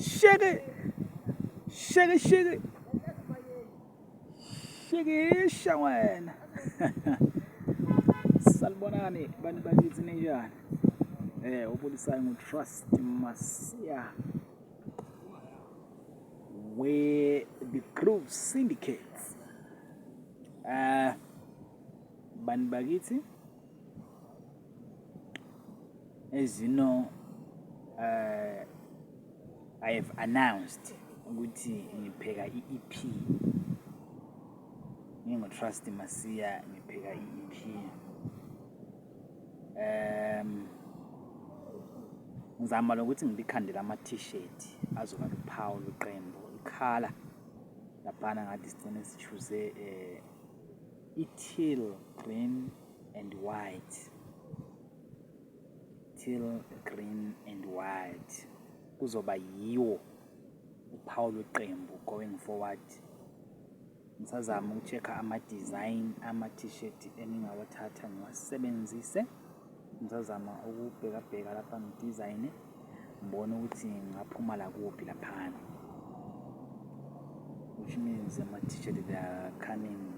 Shake it. Shake it, shake it. Shake it, shawan. Salbonani, bantu ninjani. Ubulisayo ngu-Trust Masia. Where the Groove Syndicate. Bantu as you know, I have announced ukuthi ngipheka i-EP. Ngingo-Trust Masia ngipheka i-EP. Ngizama ukuthi ngibikhandela ama-t-shirt azoba luphawu lweqembu ikhala laphana ngathi sigcine sichoose i-teal green and white. Teal green and white kuzoba yiwo uphawu lweqembu going forward. Ngisazama ukuchecka ama-design ama-t-shirt engingawathatha ngiwasebenzise. Ngizazama ukubheka lapha ngidesign ngibone ukuthi ngaphuma la kuphi laphana, which means ama-t-shirt they are coming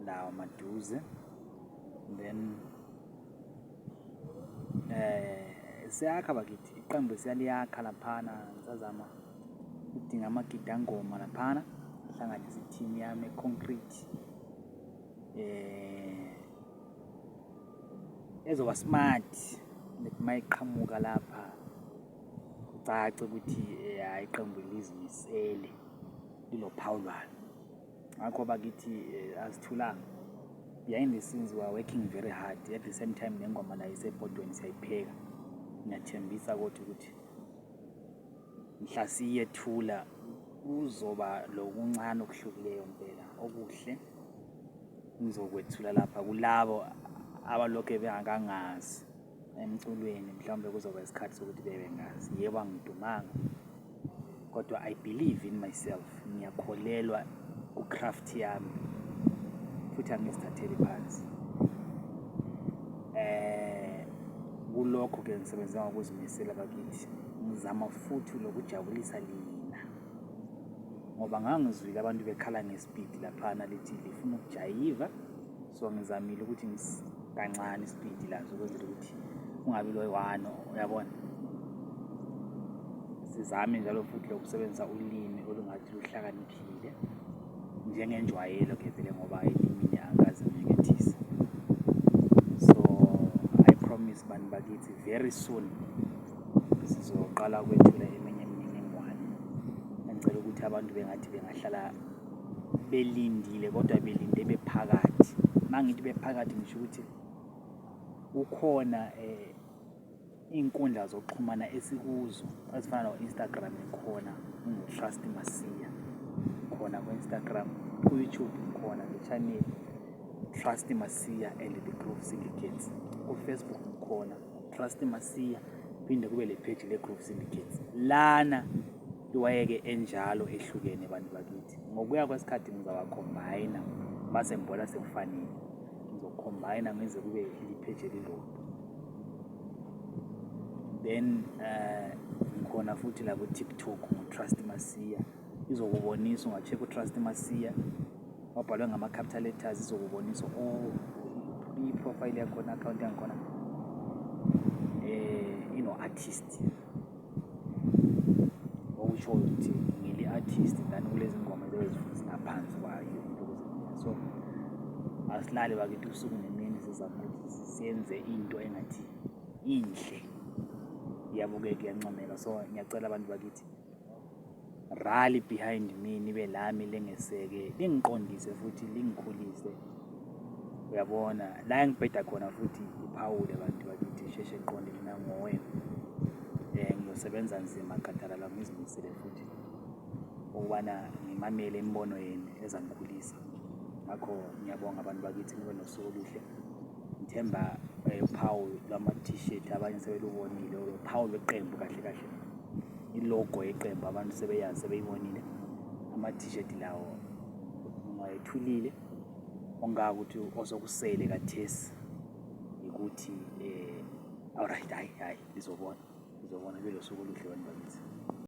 lawo maduze. Then siyakha bakithi iqembu siyaliyakha laphana. Ngisazama ukudinga amagidangoma laphana hlanganisa i-team yami e-concrete ezoba smart lethi mayiqhamuka lapha kucace ukuthi hayi iqembu lizimisele lilophawu lwalo. Ngakho bakithi asithulanga behind the scenes we are working very hard. At the same time nengoma la isebhodweni siyayipheka. Ngiyathembisa kodwa ukuthi mhla siyethula uzoba lokuncane okuhlukileyo impela okuhle ngizokwethula lapha kulabo abalokho bengakangazi emculweni. Mhlawumbe kuzoba isikhathi sokuthi bebengazi. Yebo angidumanga kodwa I believe in myself. Ngiyakholelwa ku-craft yami futhi angisithatheli phansi. Kulokho ke ngisebenza ngokuzimisela bakithi. Ngizama futhi lokujabulisa lina ngoba ngangizwile abantu bekhala ngespeed laphana lithi lifuna ukujayiva. So ngizamile ukuthi kancane ispeed lazo ukwenzela ukuthi ungabi lo-1, uyabona. Sizame njalo futhi lokusebenzisa ulimi olungathi luhlakaniphile njengenjwayelo ke vele ngoba elimini angazi ngekethisa. So I promise bantu bakithi very soon sizoqala ukwethula eminye imininingwane. Ngicela ukuthi abantu bengathi bengahlala belindile kodwa belinde bephakathi. Mangithi bephakathi ngisho ukuthi ukhona inkundla zokuxhumana esikuzo ezifana no-Instagram khona ngu-Trust Masia khona ku-Instagram, ku-YouTube khona le-channel Trust Masia and the Groove Syndicate. Ku-Facebook khona Trust Masia phinde kube le page le-Groove Syndicate. Lana liwayeke enjalo ehlukene bantu bakithi. Ngokuya kwesikhathi ngizawacombine base ngibona sekufanele. Ngizocombine ngize kube i-page elilodwa. Then ngikhona futhi la ku-TikTok ngu-Trust Masia. Izokubonisa unga-check u-Trust Masia wabhalwe ngama-capital letters. Izokubonisa i-profile yakhona, account yakhona ino-artist okusho ukuthi ngili-artist then kulezi ngoma ezingaphansi kwayo. So asilale bakithi usuku nemini sizama ukuthi siyenze into engathi inhle iyabukeka iyancomeka. So ngiyacela abantu bakithi rally behind me, nibe lami lengeseke lingiqondise futhi lingikhulise. Uyabona la engibheda khona futhi iphawule abantu bakithi sheshe ngiqonde mina ngowe. Ngiyosebenza nzima kadalala ngizimisele futhi ukubana ngimamele imbono yenu ezangikhulisa. Ngakho ngiyabonga abantu bakithi nibe nosuku oluhle. Ngithemba uphawu lwama-t-shirt abanye sebelubonile uphawu lweqembu kahle kahle ilogo yeqembu abantu sebeyazi sebeyibonile. Ama-t-shirt lawo ungayethulile ongaka ukuthi osokusele kathesi ukuthi alright hayi lizobona belosuku oluhle abantu bakithi.